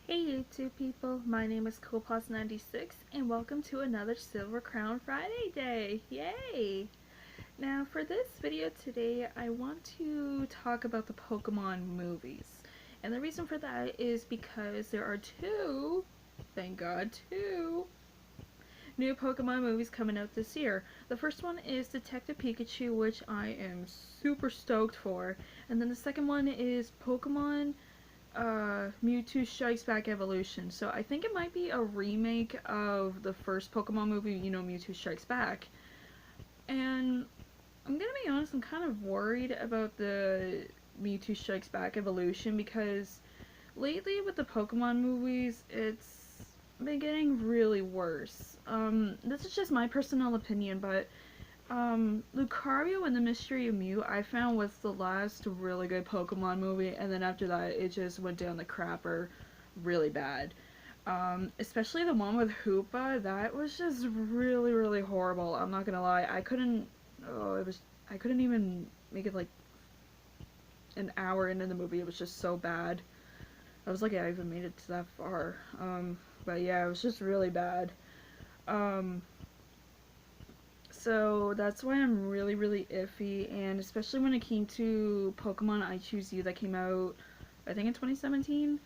Hey YouTube people, my name is CoolPaws96 and welcome to another Silver Crown Friday day. Yay! Now for this video today I want to talk about the Pokemon movies. And the reason for that is because there are thank God, two new Pokemon movies coming out this year. The first one is Detective Pikachu, which I am super stoked for. And then the second one is Pokemon Mewtwo Strikes Back Evolution. So I think it might be a remake of the first Pokemon movie, Mewtwo Strikes Back. And I'm gonna be honest, I'm kind of worried about the Mewtwo Strikes Back Evolution because lately with the Pokemon movies, it's been getting really worse. This is just my personal opinion, but Lucario and the Mystery of Mew I found was the last really good Pokemon movie, and then after that it just went down the crapper really bad. Especially the one with Hoopa, that was just really, really horrible. I'm not gonna lie, I couldn't even make it like an hour into the movie. It was just so bad. I was lucky I even made it to that far. But yeah, it was just really bad. Um, So that's why I'm really, really iffy, and especially when it came to Pokemon I Choose You that came out, I think in 2017?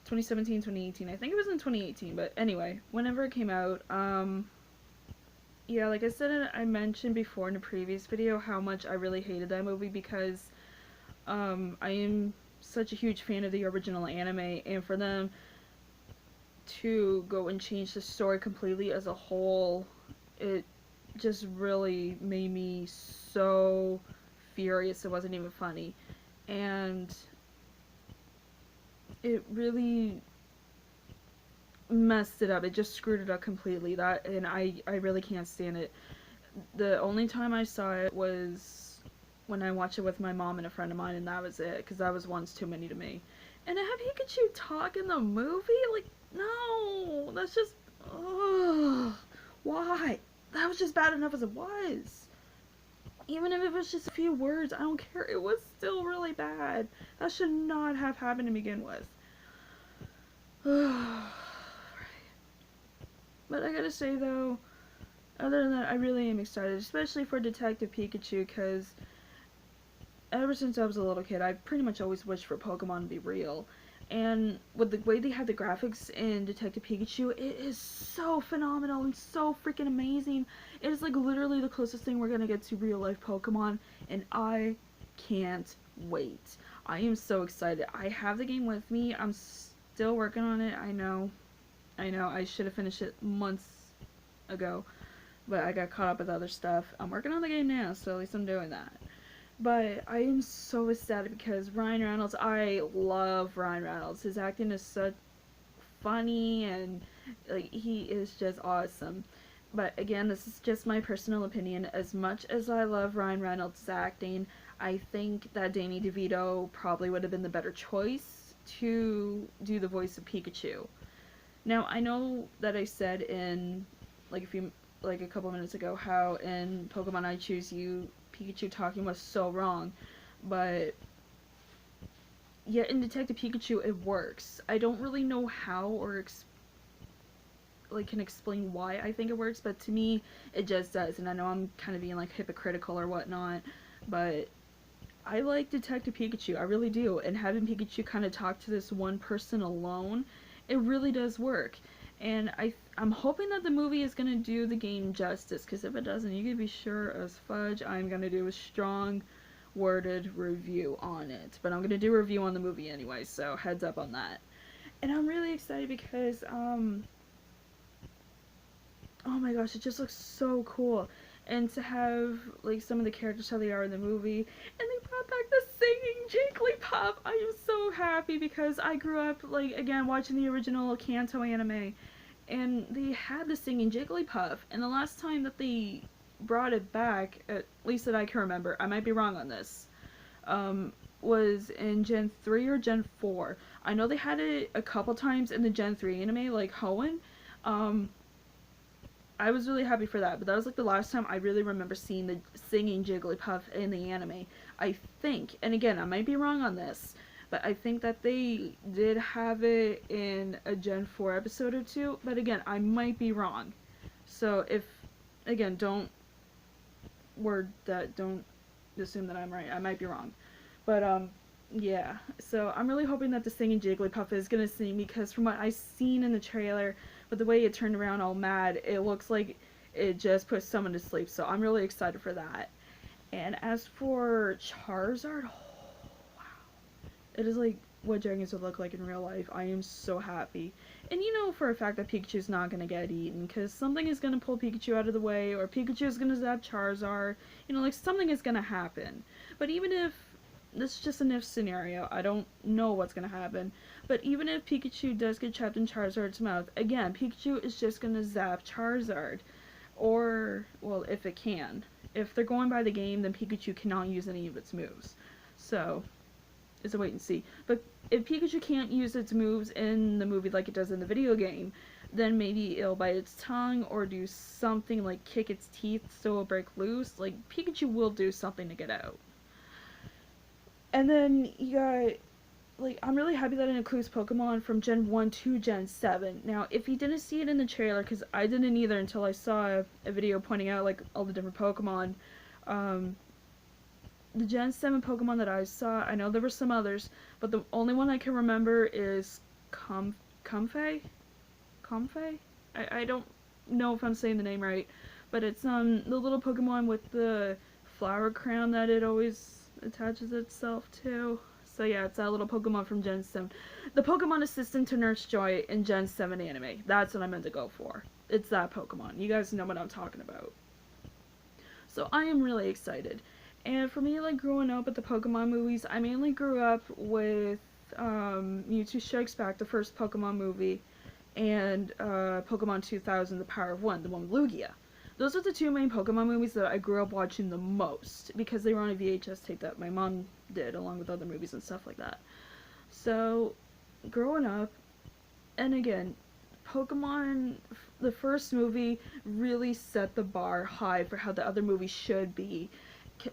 2017, 2018. I think it was in 2018, but anyway, whenever it came out, yeah, like I said, I mentioned before in a previous video how much I really hated that movie because, I am such a huge fan of the original anime, and for them to go and change the story completely as a whole, it just really made me so furious it wasn't even funny. And it really messed it up. It just screwed it up completely. I really can't stand it. The only time I saw it was when I watched it with my mom and a friend of mine, and that was it, because that was once too many to me. And to have Pikachu talk in the movie? Like, no! That's just. Ugh. Why? That was just bad enough as it was. Even if it was just a few words, I don't care. It was still really bad. That should not have happened to begin with. But I gotta say though, other than that, I really am excited, especially for Detective Pikachu, because ever since I was a little kid, I've pretty much always wished for Pokemon to be real. And with the way they have the graphics in Detective Pikachu, it is so phenomenal and so freaking amazing. It is like literally the closest thing we're gonna get to real life Pokemon, and I can't wait. I am so excited. I have the game with me. I'm still working on it. I know, I should have finished it months ago, but I got caught up with other stuff. I'm working on the game now, so at least I'm doing that. But I am so ecstatic because Ryan Reynolds, I love Ryan Reynolds. His acting is so funny and like he is just awesome. But again, this is just my personal opinion. As much as I love Ryan Reynolds' acting, I think that Danny DeVito probably would have been the better choice to do the voice of Pikachu. Now, I know that I said in like a couple minutes ago how in Pokemon I Choose You Pikachu talking was so wrong, but yet in Detective Pikachu it works. I don't really know how or can explain why I think it works, but to me it just does. And I know I'm kind of being like hypocritical or whatnot, but I like Detective Pikachu. I really do. And having Pikachu kind of talk to this one person alone, it really does work. And I'm hoping that the movie is going to do the game justice, because if it doesn't, you can be sure as fudge I'm going to do a strong worded review on it. But I'm going to do a review on the movie anyway, so heads up on that. And I'm really excited because, oh my gosh, it just looks so cool. And to have like some of the characters how they are in the movie, and they brought back the singing Jigglypuff. I am so happy because I grew up like again watching the original Kanto anime, and they had the singing Jigglypuff. And the last time that they brought it back, at least that I can remember, I might be wrong on this, was in Gen 3 or Gen 4. I know they had it a couple times in the Gen 3 anime, like Hoenn. Um, I was really happy for that, but that was like the last time I really remember seeing the singing Jigglypuff in the anime. I think, and again, I might be wrong on this, but I think that they did have it in a Gen 4 episode or two, but again, I might be wrong. So if, again, don't assume that I'm right. I might be wrong. But, yeah. So I'm really hoping that the singing Jigglypuff is gonna sing, because from what I've seen in the trailer, with the way it turned around all mad, it looks like it just put someone to sleep. So I'm really excited for that. And as for Charizard, oh, wow. It is like what dragons would look like in real life. I am so happy. And you know for a fact that Pikachu's not going to get eaten, because something is going to pull Pikachu out of the way, or Pikachu is going to zap Charizard. You know, like something is going to happen. But even if, this is just an if scenario, I don't know what's going to happen, but even if Pikachu does get trapped in Charizard's mouth, again, Pikachu is just going to zap Charizard. Or, well, if it can. If they're going by the game, then Pikachu cannot use any of its moves. So, it's a wait and see. But if Pikachu can't use its moves in the movie like it does in the video game, then maybe it'll bite its tongue or do something like kick its teeth so it'll break loose. Like, Pikachu will do something to get out. And then you got, like, I'm really happy that it includes Pokemon from Gen 1 to Gen 7. Now, if you didn't see it in the trailer, because I didn't either until I saw a video pointing out, like, all the different Pokemon, the Gen 7 Pokemon that I saw, I know there were some others, but the only one I can remember is Comfey? Comfey? I don't know if I'm saying the name right, but it's the little Pokemon with the flower crown that it always attaches itself to. So yeah, it's that little Pokemon from Gen 7. The Pokemon assistant to Nurse Joy in Gen 7 anime. That's what I meant to go for. It's that Pokemon. You guys know what I'm talking about. So I am really excited. And for me, like, growing up with the Pokemon movies, I mainly grew up with Mewtwo Strikes Back, the first Pokemon movie, and Pokemon 2000, The Power of One, the one with Lugia. Those are the two main Pokemon movies that I grew up watching the most, because they were on a VHS tape that my mom did, along with other movies and stuff like that. So, growing up, and again, Pokemon, the first movie really set the bar high for how the other movies should be.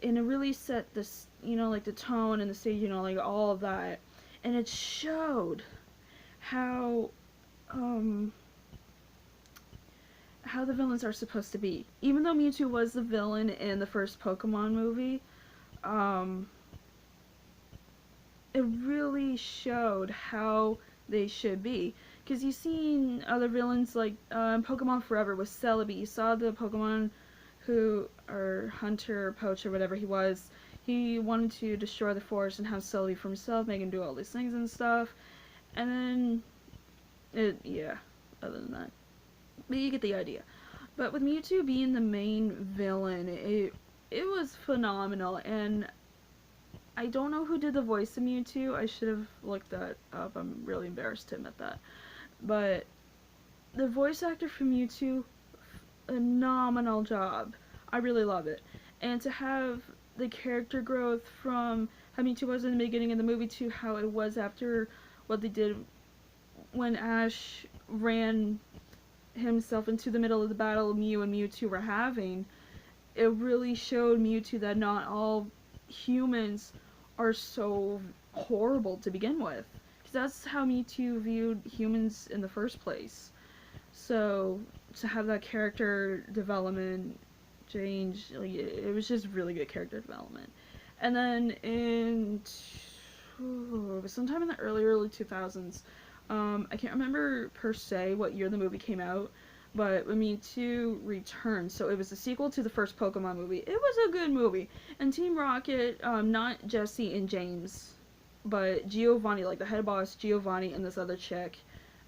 And it really set this, you know, like the tone and the stage, you know, like all of that. And it showed how, how the villains are supposed to be. Even though Mewtwo was the villain in the first Pokemon movie, it really showed how they should be. Because you've seen other villains like Pokemon Forever with Celebi. You saw the Pokemon who, or hunter or poacher, whatever he was, he wanted to destroy the forest and have Celebi for himself, make him do all these things and stuff. And then, yeah, other than that. But you get the idea. But with Mewtwo being the main villain, it was phenomenal. And I don't know who did the voice of Mewtwo. I should have looked that up. I'm really embarrassed to admit that. But the voice actor for Mewtwo, phenomenal job. I really love it. And to have the character growth from how Mewtwo was in the beginning of the movie to how it was after what they did when Ash ran himself into the middle of the battle Mew and Mewtwo were having, it really showed Mewtwo that not all humans are so horrible to begin with. Because that's how Mewtwo viewed humans in the first place. So, to have that character development change, like, it was just really good character development. And then sometime in the early 2000s, I can't remember per se what year the movie came out, but Mewtwo returned. So it was a sequel to the first Pokemon movie. It was a good movie. And Team Rocket, not Jesse and James, but Giovanni, like the head boss, Giovanni, and this other chick,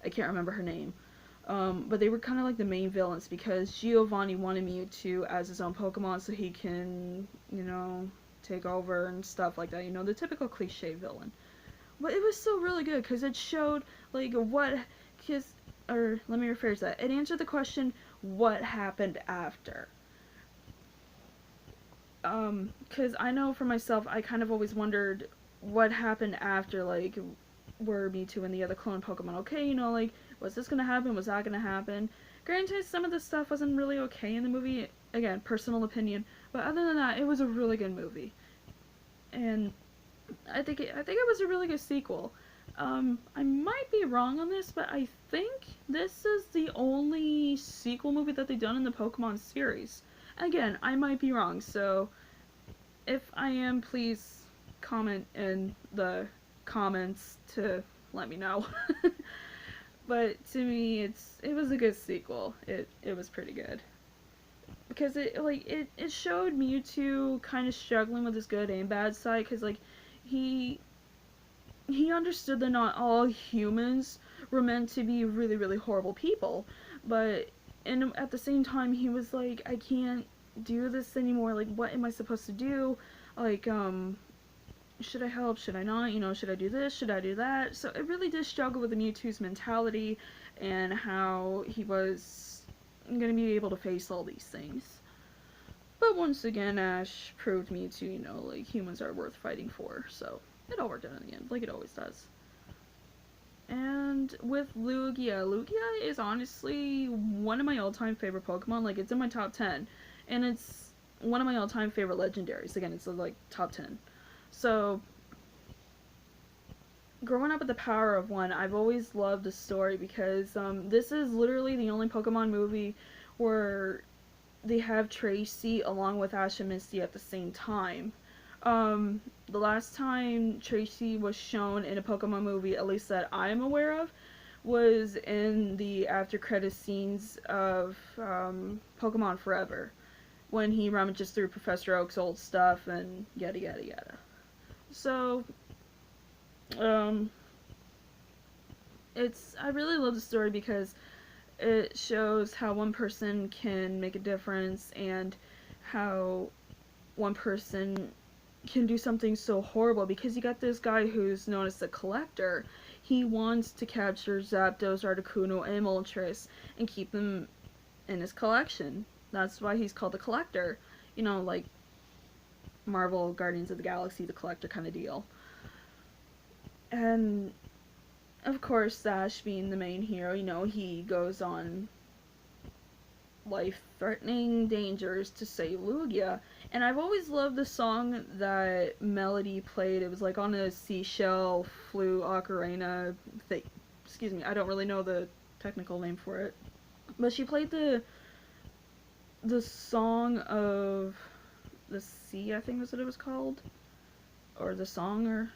I can't remember her name. But they were kind of like the main villains, because Giovanni wanted Mewtwo as his own Pokemon so he can, you know, take over and stuff like that. You know, the typical cliche villain. But it was still really good, because it showed, like, or let me rephrase that. It answered the question, what happened after? Because I know for myself, I kind of always wondered what happened after, like, were Mewtwo and the other clone Pokemon okay, you know, like, was this gonna happen, was that gonna happen? Granted, some of this stuff wasn't really okay in the movie, again, personal opinion, but other than that, it was a really good movie. And I think it was a really good sequel. I might be wrong on this, but I think this is the only sequel movie that they've done in the Pokemon series. Again, I might be wrong, so if I am, please comment in the comments to let me know. But to me, it was a good sequel. It was pretty good because it showed Mewtwo kind of struggling with his good and bad side because he he understood that not all humans were meant to be really, really horrible people, but and at the same time he was like, I can't do this anymore. Like, what am I supposed to do? Like, should I help? Should I not? You know, should I do this? Should I do that? So it really did struggle with the Mewtwo's mentality and how he was gonna be able to face all these things. But once again, Ash proved me to, you know, like, humans are worth fighting for, so it all worked out in the end, like it always does. And with Lugia, Lugia is honestly one of my all-time favorite Pokemon. Like, it's in my top 10. And it's one of my all-time favorite legendaries. Again, it's like top 10. So, growing up with the power of one, I've always loved the story because this is literally the only Pokemon movie where they have Tracy along with Ash and Misty at the same time. The last time Tracy was shown in a Pokemon movie, at least that I'm aware of, was in the after credit scenes of Pokemon Forever, when he rummages through Professor Oak's old stuff and yada yada yada. So, um, I really love the story because it shows how one person can make a difference and how one person can do something so horrible, because you got this guy who's known as the Collector. He wants to capture Zapdos, Articuno, and Moltres and keep them in his collection. That's why he's called the Collector. You know, like Marvel Guardians of the Galaxy, the Collector kind of deal. And of course, Ash being the main hero, you know, he goes on life-threatening dangers to save Lugia. And I've always loved the song that Melody played. It was like on a seashell flute ocarina thing. Excuse me, I don't really know the technical name for it. But she played the song of the sea, I think was what it was called. Or the song, or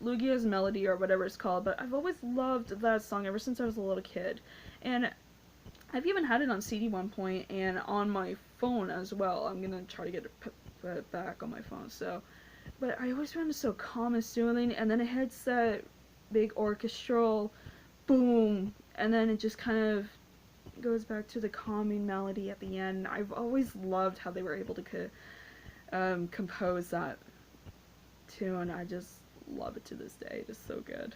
Lugia's Melody, or whatever it's called. But I've always loved that song ever since I was a little kid. And I've even had it on CD one point and on my phone as well. I'm gonna try to get it back on my phone. So, but I always found it so calm and soothing, and then it hits that big orchestral boom, and then it just kind of goes back to the calming melody at the end. I've always loved how they were able to compose that tune. I just love it to this day. It's so good.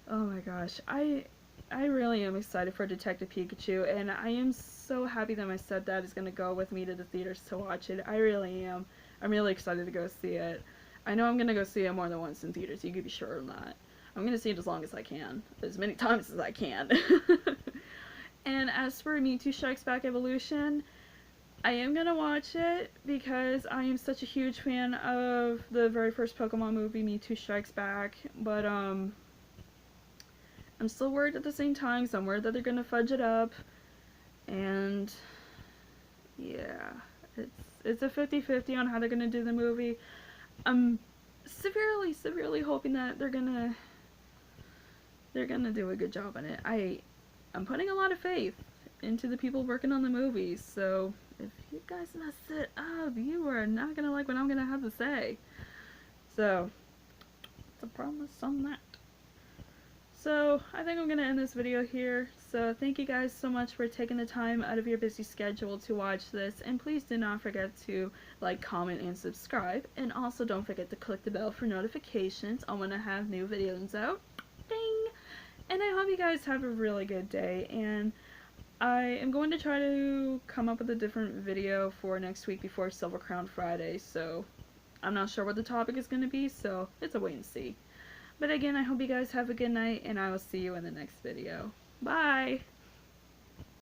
Oh my gosh, I really am excited for Detective Pikachu, and I am so happy that my stepdad is going to go with me to the theaters to watch it. I really am. I'm really excited to go see it. I know I'm going to go see it more than once in theaters, you can be sure of that. I'm going to see it as long as I can. As many times as I can. And as for Mewtwo Strikes Back Evolution, I am going to watch it because I am such a huge fan of the very first Pokemon movie, Mewtwo Strikes Back. But, I'm still worried at the same time, because I'm worried that they're going to fudge it up. And, yeah, it's a 50-50 on how they're going to do the movie. I'm severely hoping that they're going to do a good job on it. I'm putting a lot of faith into the people working on the movies, so if you guys mess it up, you are not going to like what I'm going to have to say. So, it's a promise on that. So, I think I'm going to end this video here. So, thank you guys so much for taking the time out of your busy schedule to watch this. And please do not forget to like, comment, and subscribe. And also don't forget to click the bell for notifications on when I have new videos out. Ding! And I hope you guys have a really good day. And I am going to try to come up with a different video for next week before Silver Crown Friday. So, I'm not sure what the topic is going to be. So, it's a wait and see. But again, I hope you guys have a good night, and I will see you in the next video. Bye!